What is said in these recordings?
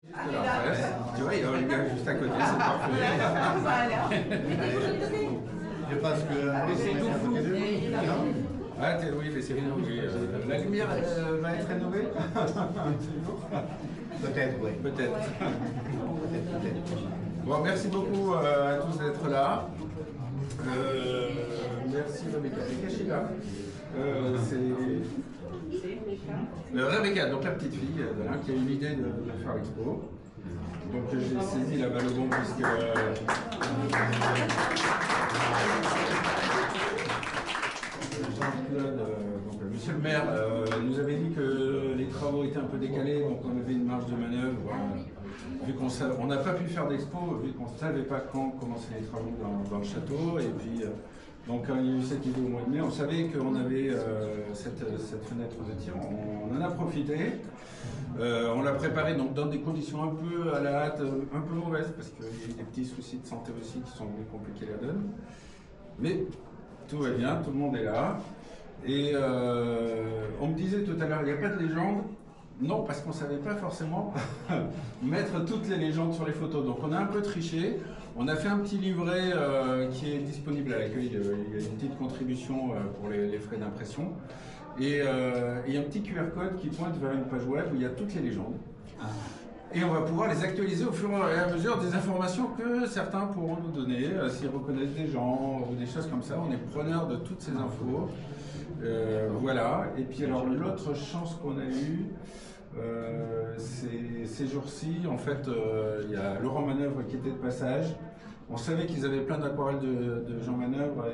De la presse. Tu vois, il y a un gars juste à côté, c'est parfait. Je pense que c'est tout flou. Ah, oui, mais c'est rénové. La lumière va être rénovée. Peut-être, oui. Peut-être. Peut-être. Bon, merci beaucoup à tous d'être là. Merci Rebecca. Qu'est-ce qu'il a c'est Rebecca, donc la petite fille qui a eu l'idée de faire l'expo. Donc j'ai saisi la balle au bon puisque Jean-Claude, donc monsieur le maire, nous avait dit que les travaux étaient un peu décalés, donc on avait une marge de manœuvre. Vu qu'on n'a pas pu faire d'expo, vu qu'on ne savait pas quand commencer les travaux dans le château, et puis donc il y a eu cette idée au mois de mai, on savait qu'on avait cette fenêtre de tir, on en a profité, on l'a préparée donc, dans des conditions un peu à la hâte, un peu mauvaises, parce qu'il y a eu des petits soucis de santé aussi qui sont venus compliquer la donne, mais tout va bien, tout le monde est là, et on me disait tout à l'heure, il n'y a pas de légende. Non, parce qu'on ne savait pas forcément mettre toutes les légendes sur les photos. Donc on a un peu triché. On a fait un petit livret qui est disponible à l'accueil. Il y a une petite contribution pour les frais d'impression. Et il y a un petit QR code qui pointe vers une page web où il y a toutes les légendes. Et on va pouvoir les actualiser au fur et à mesure des informations que certains pourront nous donner, s'ils reconnaissent des gens ou des choses comme ça. On est preneur de toutes ces infos. Voilà. Et puis alors l'autre chance qu'on a eue, ces jours-ci, en fait, il y a Laurent Manœuvre qui était de passage. On savait qu'ils avaient plein d'aquarelles de Jean Manœuvre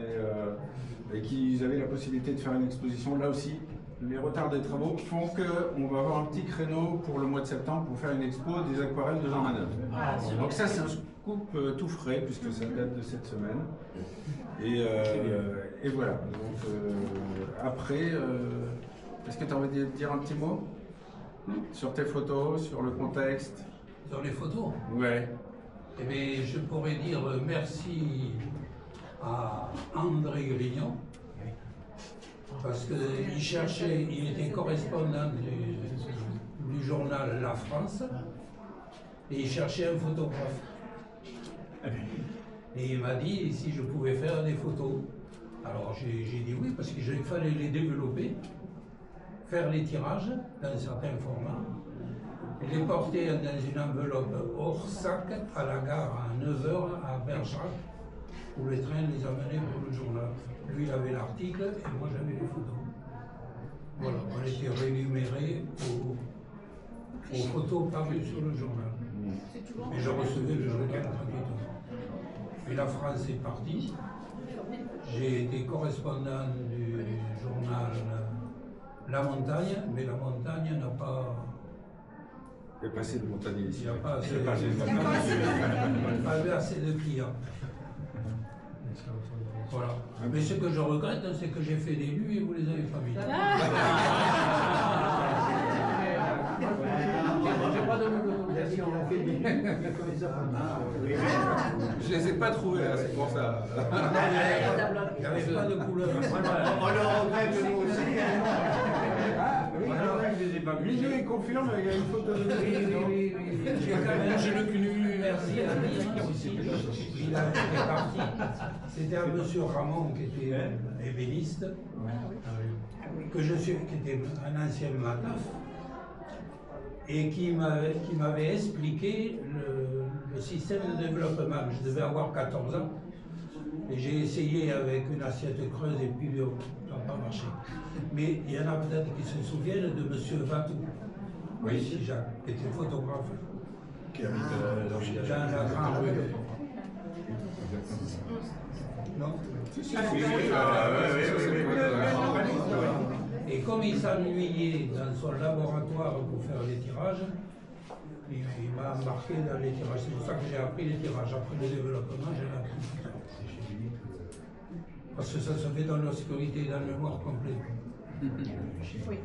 et qu'ils avaient la possibilité de faire une exposition. Là aussi, les retards des travaux font qu'on va avoir un petit créneau pour le mois de septembre pour faire une expo des aquarelles de Jean Manœuvre. Donc ça, c'est un scoop tout frais puisque ça date de cette semaine. Et voilà. Donc après, est-ce que tu as envie de dire un petit mot sur tes photos, sur le contexte? Sur les photos? Ouais. Eh bien, je pourrais dire merci à André Grignon, parce qu'il cherchait, il était correspondant du journal La France, et il cherchait un photographe. Et il m'a dit si je pouvais faire des photos. Alors j'ai dit oui, parce qu'il fallait les développer, faire les tirages dans un certain format, les porter dans une enveloppe hors sac à la gare à 9 h à Bergerac, où les trains les amenaient pour le journal. Lui, il avait l'article et moi, j'avais les photos. Voilà, on était rémunérés aux photos parues sur le journal. Et je recevais le journal gratuitement. Puis la France est partie. J'ai été correspondant du journal La Montagne, mais La Montagne n'a pas... Il y a pas assez de montagne ici. Il n'y a pas assez de clients. Voilà. Mais ce que je regrette, c'est que j'ai fait des nus et vous les avez pas mis. J'ai pas donné l'autorisation. Je les ai pas trouvés, là, c'est pour ça. Il n'y avait pas de couleur. On le regrette nous aussi. Milieu il confirme, il y a une photo de J'ai le cul nu, merci à lui aussi. Il a fait partie. C'était un monsieur Ramon qui était ébéniste, qui était un ancien mataf, et qui m'avait expliqué le système de développement. Je devais avoir 14 ans. Et j'ai essayé avec une assiette creuse et puis ça n'a pas marché. Mais il y en a peut-être qui se souviennent de M. Vatou, oui, ici Jacques, qui était photographe. Qui habite dans la grande rue. Non? Et comme il s'ennuyait dans son laboratoire pour faire les tirages, il m'a embarqué dans les tirages. C'est pour ça que j'ai appris les tirages. Après le développement, j'ai appris. Parce que ça se fait dans l'obscurité, dans le noir complet. Oui.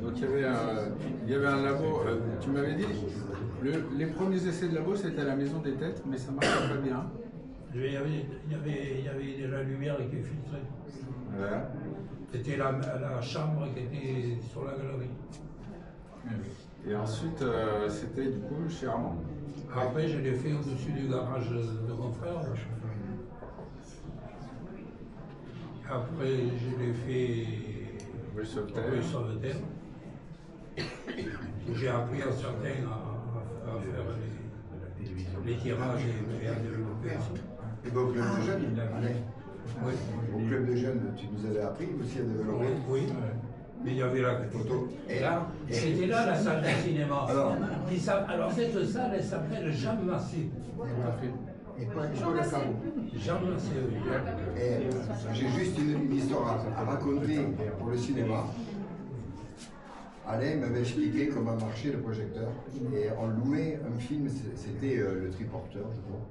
Donc il y avait un labo, tu m'avais dit, les premiers essais de labo c'était à la Maison des Têtes, mais ça marchait pas bien. Il y avait de la lumière qui filtrait. Voilà. C'était la chambre qui était sur la galerie. Et ensuite, c'était du coup chez Armand. Après, je l'ai fait au-dessus du garage de mon frère. Après, je l'ai fait Rue Sauveterre. rue Sauveterre. J'ai appris à certains à faire les tirages et à développer aussi. Et bon, au club de jeunes, Alain, Oui. au club de jeunes, tu nous avais appris aussi à développer. Oui. Mais il y avait la Photo. Et là, c'était là la salle de cinéma. Alors Alors cette salle, elle s'appelle Jean Massé. Et pas le carreau. Jean Massé, oui. Et j'ai juste une histoire à raconter pour le cinéma. Alain m'avait expliqué comment marchait le projecteur. Et on louait un film, c'était le Triporteur, je crois.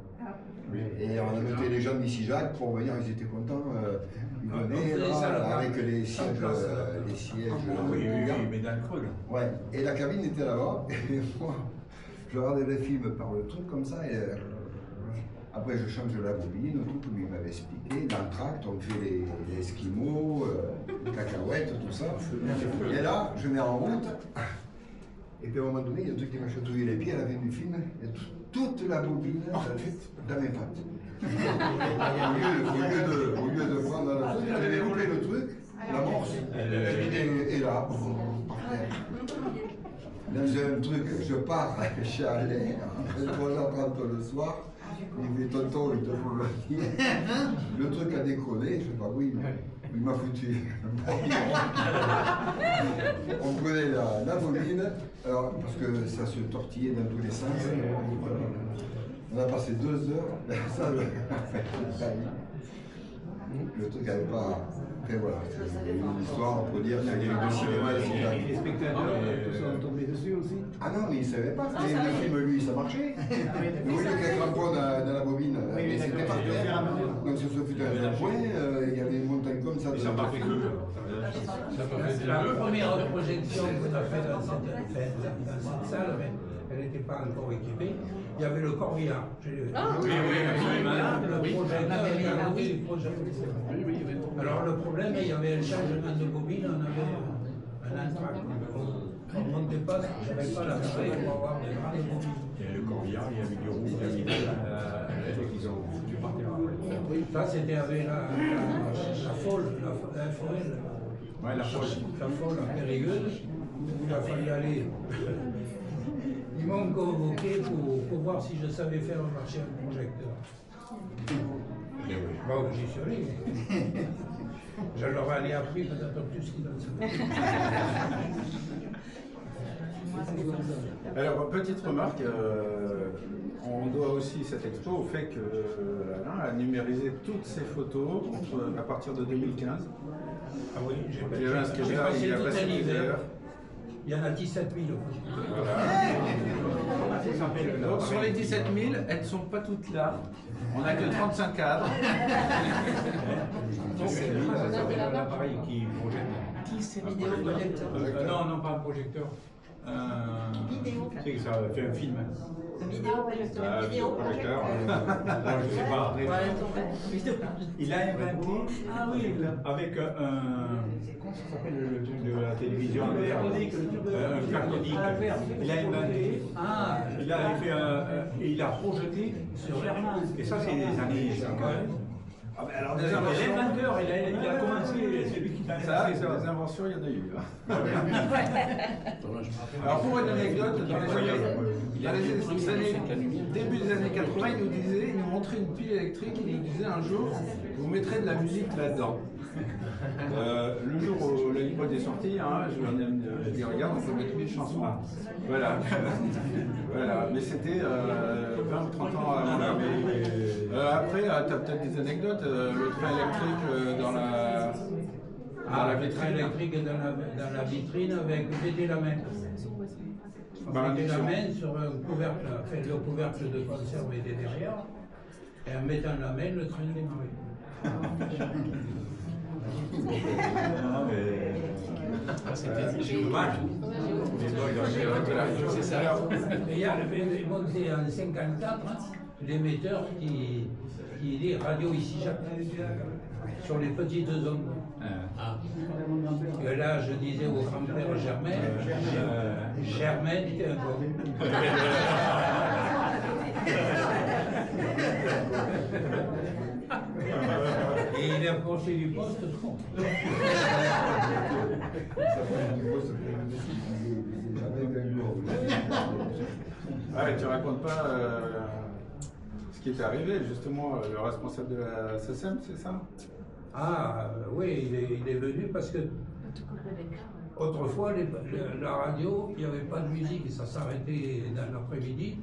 Et on a noté les gens d'ici Jacques pour venir, ils étaient contents. Ils venaient là, avec les sièges. Mais dans le creux. Ouais, et la cabine était là-bas. Et moi, je regardais le film par le truc comme ça. Et après, je change la bobine, tout comme il m'avait expliqué. Dans le tract, on fait les esquimaux, les cacahuètes, tout ça. Et là, je mets en route. Et puis à un moment donné, il y a un truc qui m'a chatouillé les pieds à la fin du film. Il y a toute la bobine dans mes pattes. Au lieu de prendre le truc, j'avais loupé le truc, l'amorce, et là, par terre. Dans un truc, je pars chez Alain, à 23h30 le soir. Il me dit, tonton, il te faut le dire. Le truc a décollé, je sais pas, oui, il m'a foutu. On prenait la bobine, alors, parce que ça se tortillait dans tous les sens. On a passé 2 heures, ça, le truc n'avait pas. Après voilà, c'est une histoire, on peut dire qu'il y a eu du cinéma ici. Les spectateurs sont tombés dessus aussi. Ah non, mais il ne savait pas que le film, lui, ça marchait. Mais au lieu qu'il crampon dans la bobine, mais c'était par terre. Donc sur ce putain de point, il y avait une montagne comme ça. Ça m'a fait que. La première projection qu'on a faite dans cette salle, mais elle n'était pas encore équipée, il y avait le corbillard. Le projecteur. Alors le problème, il y avait un changement de bobine, on avait un entraque. On ne montait pas, je n'avais pas la taille pour avoir des grandes bobines. Et le corbillard, il y avait du rouge, il y avait qu'ils ont foutu par terre. Ça, c'était avec la folle, la forêt. Ouais, la folle. La folle en Périgueuse, où il a fallu aller. Ils m'ont convoqué pour voir si je savais faire marcher un projecteur. Bon, j'y suis allé. Je leur ai appris peut-être plus qu'ils en savaient. Alors, petite remarque, on doit aussi cette expo au fait que Alain a numérisé toutes ses photos à partir de 2015. Ah oui, J'ai vu un sketcher, il a tout passé un des hiver. heures. Il y en a 17 000. Donc sur les 17 000, elles ne sont pas toutes là. On n'a que 35 cadres. C'est l'appareil qui projette. C'est vidéoprojecteur. Non, pas un projecteur. Vidéo. Tu sais que ça fait un film. Vidéoprojecteur. Vidéoprojecteur. Je sais pas. Ouais, Il a inventé avec comment ça s'appelle le truc de la télévision un cathodique. Il a inventé, il a fait il a projeté sur l'Herman. Et ça, c'est des années 50. Ah ben alors, L'inventeur, il a commencé, c'est lui qui l'a ça, inventé. des inventions, il y en a eu. Alors pour une anecdote, dans les années, début des années 80, il nous montrait une pile électrique, il nous disait un jour, vous mettrez de la musique là-dedans. Le jour où la libre est sortie, je lui ai dit regarde, on peut mettre 1000 chansons. Voilà. Voilà. Mais c'était 20 ou 30 ans avant là. Après, tu as peut-être des anecdotes. Le train électrique dans la vitrine. Électrique dans la vitrine avec mettez la main. Mettez la main sur un couvercle, le couvercle de conserve était derrière. Et en mettant la main, le train démarrait. C'est dommage. C'est ça. Il y a monté en 54 l'émetteur qui dit radio ici Jacques sur les petites ondes. Et là je disais au grand-père Germain, Germain était un con. Et il est approché du poste con. Ouais, tu racontes pas ce qui est arrivé, justement, le responsable de la SSM, c'est ça? Ah oui, il est venu parce que autrefois, la radio, il n'y avait pas de musique, ça s'arrêtait dans l'après-midi,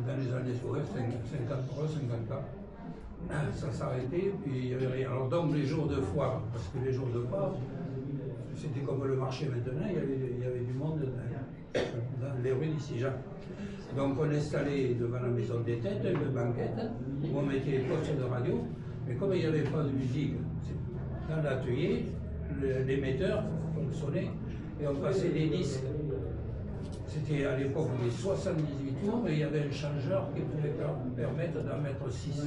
dans les années 53, 54. Ça s'arrêtait, puis il n'y avait rien. Alors donc les jours de foire, parce que les jours de foire, c'était comme le marché maintenant, il y avait du monde dans les rues d'ici, Jacques. Donc on installait devant la maison des têtes une banquette où on mettait les postes de radio, mais comme il n'y avait pas de musique, dans l'atelier, l'émetteur fonctionnait et on passait des disques. C'était à l'époque des 78 tours, mais il y avait un changeur qui pouvait permettre d'en mettre 6.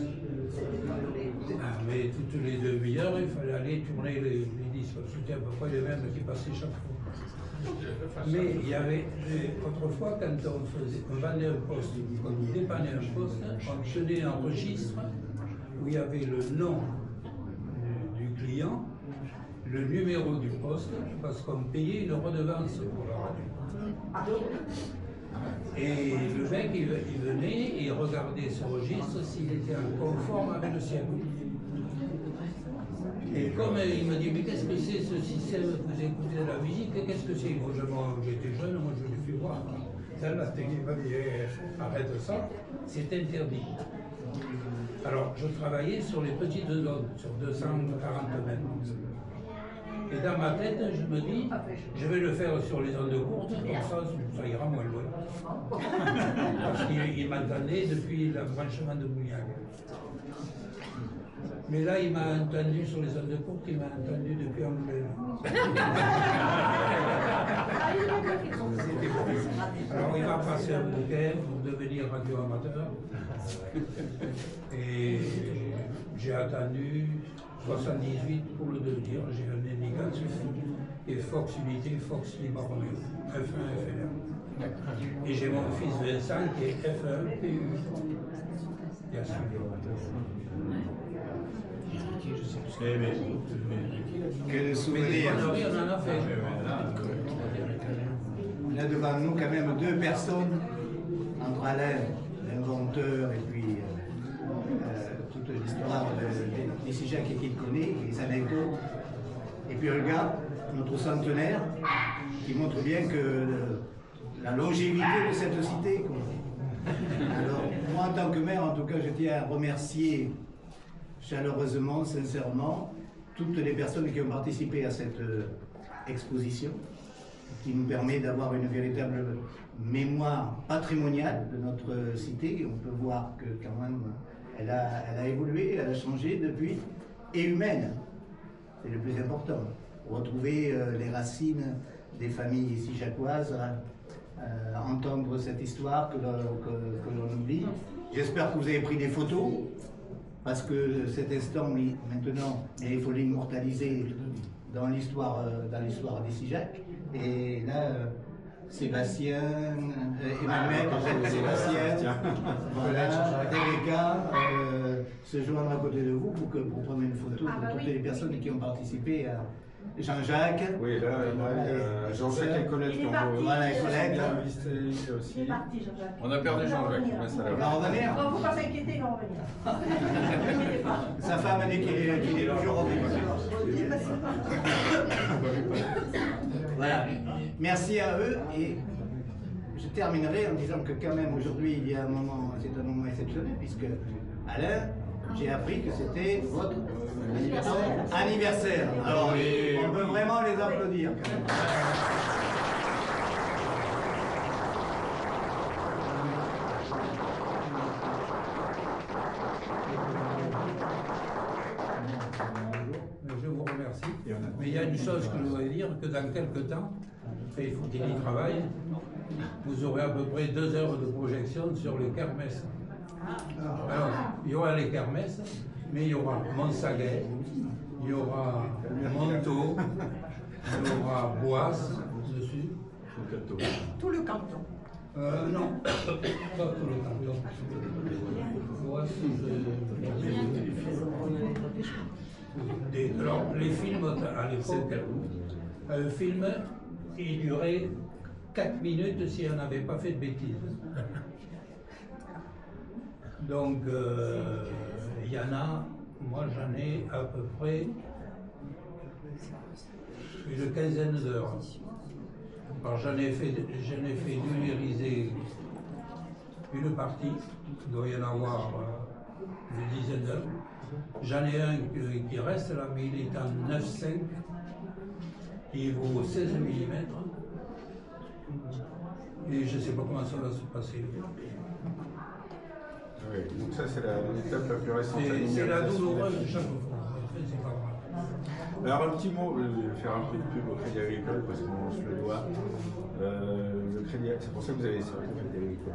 Mais toutes les demi-heures, il fallait aller tourner les disques. C'était à peu près les mêmes qui passaient chaque fois. Mais il y avait, autrefois, quand on vendait un poste, quand on dépannait un poste, on tenait un registre où il y avait le nom du client, le numéro du poste, parce qu'on payait une redevance pour la radio. Et le mec, il venait et il regardait ce registre s'il était conforme avec le sien. Et comme il me dit, mais qu'est-ce que c'est ce système que vous écoutez de la musique, qu'est-ce que c'est? Moi, j'étais jeune, moi je l'ai fait voir. Ça, la technique m'a dit, arrête ça, c'est interdit. Alors, je travaillais sur les petites zones, sur 240 mètres. Et dans ma tête, je me dis, je vais le faire sur les ondes courtes, comme ça ira moins loin. Parce qu'il m'entendait depuis le branchement de Bouillac. Mais là, il m'a entendu sur les ondes courtes, il m'a entendu depuis Angoulême. Alors, il m'a passé un bouquin pour devenir radio-amateur. Et j'ai attendu 78 pour le devenir. J'ai un indication. Et Fox Unité, Fox Lima Romeo, F1, FLR. Et j'ai mon fils Vincent qui est F1, PU. Bien sûr. Quel souvenir! On en a fait. On a devant nous quand même deux personnes, entre Alain, l'inventeur, et puis toute l'histoire des Sijac qu'il connaît, les anecdotes, et puis le gars, notre centenaire, qui montre bien que la longévité de cette cité. Alors, moi en tant que maire, en tout cas, je tiens à remercier chaleureusement, sincèrement, toutes les personnes qui ont participé à cette exposition, qui nous permet d'avoir une véritable mémoire patrimoniale de notre cité. On peut voir que quand même, elle a évolué, elle a changé depuis, et humaine, c'est le plus important. Retrouver les racines des familles sijacoises, entendre cette histoire que l'on oublie. J'espère que vous avez pris des photos, parce que cet instant, oui, maintenant, il faut l'immortaliser dans l'histoire des Sijac. Et là, Sébastien, Emmanuel, Sébastien, voilà, Rebecca, se joindre à côté de vous pour prendre une photo pour toutes les personnes qui ont participé à Jean-Jacques. Oui, là, Jean-Jacques et Colette qui ont Voilà, et Colette. aussi. On a perdu Jean-Jacques. Il va revenir. Il ne faut pas s'inquiéter, il va revenir. Sa femme a dit qu'il est toujours revenu. Voilà. Merci à eux, et je terminerai en disant que quand même aujourd'hui il y a un moment, c'est un moment exceptionnel, puisque Alain, j'ai appris que c'était votre anniversaire. Alors on peut vraiment les applaudir quand même. Je vous remercie. Mais il y a une chose que je voudrais dire, que dans quelques temps, et il faut qu'il y travaille, vous aurez à peu près 2 heures de projection sur les kermesses. Alors, il y aura les kermesses, mais il y aura Montsaguet, il y aura Montaut, Château, il y aura Boisse dessus. Tout le canton. Non, pas tout le canton. Boisse, alors, les films à l'époque, un film, il durait 4 minutes si on n'avait pas fait de bêtises. Donc, il y en a, moi j'en ai à peu près une quinzaine d'heures. Alors j'en ai fait numériser une partie, il doit y en avoir une dizaine d'heures. J'en ai un qui reste là, mais il est en 9,5, il vaut 16 mm. Et je ne sais pas comment ça va se passer. Oui, donc ça c'est l'étape la plus récente. C'est la douloureuse de chaque fois. Après, c'est pas grave. Alors un petit mot, je vais faire un peu de pub au Crédit Agricole parce qu'on se le doit. Le Crédit, c'est pour ça que vous avez servi le Crédit Agricole.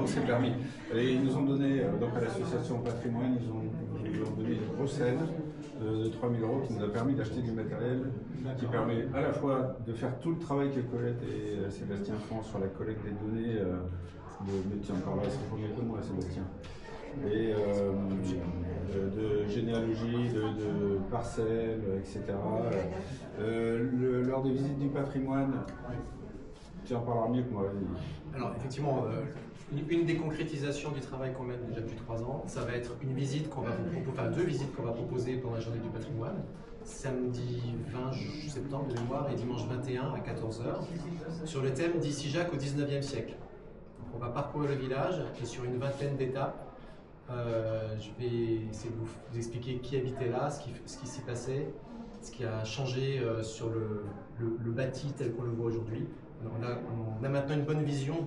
On s'est permis. Et ils nous ont donné, donc à l'association Patrimoine, ils ont donné une grosse aide de 3 000 € qui nous a permis d'acheter du matériel qui permet à la fois de faire tout le travail que Colette et Sébastien font sur la collecte des données mais tiens, par là, c'est premier que moi, Sébastien. Et de généalogie, de parcelles, etc. Lors des visites du patrimoine, tu en parleras mieux que moi. Alors effectivement, une des concrétisations du travail qu'on mène déjà depuis 3 ans, ça va être une visite qu'on va vous proposer, enfin 2 visites qu'on va proposer pendant la journée du patrimoine, samedi 20 septembre de mémoire et dimanche 21 à 14 h, sur le thème d'Issy Jacques au 19e siècle. On va parcourir le village et sur une vingtaine d'étapes, je vais essayer de vous expliquer qui habitait là, ce qui s'y passait, ce qui a changé sur le bâti tel qu'on le voit aujourd'hui. On a maintenant une bonne vision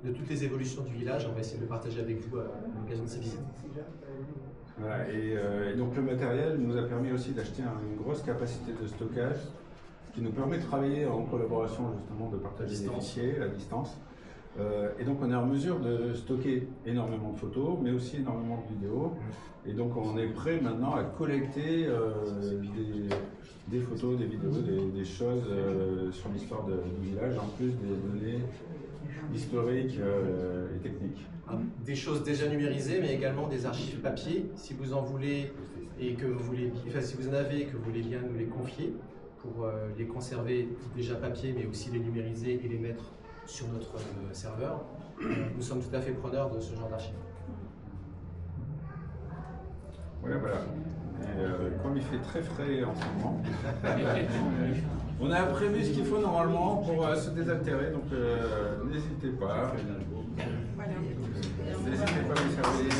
de toutes les évolutions du village. On va essayer de le partager avec vous à l'occasion de ces visites. Voilà, et donc le matériel nous a permis aussi d'acheter une grosse capacité de stockage, ce qui nous permet de travailler en collaboration justement, de partager des fichiers à distance. Et donc on est en mesure de stocker énormément de photos, mais aussi énormément de vidéos. Et donc on est prêt maintenant à collecter des photos, des vidéos, des choses sur l'histoire du village, en plus des données historiques et techniques. Des choses déjà numérisées, mais également des archives papier, si vous en voulez et que vous voulez, enfin, si vous en avez et que vous voulez bien nous les confier pour les conserver déjà papier, mais aussi les numériser et les mettre sur notre serveur. Nous sommes tout à fait preneurs de ce genre d'archives. Voilà. Et comme il fait très frais en ce moment, on a prévu ce qu'il faut normalement pour se désaltérer, donc n'hésitez pas. Voilà. N'hésitez pas à vous servir.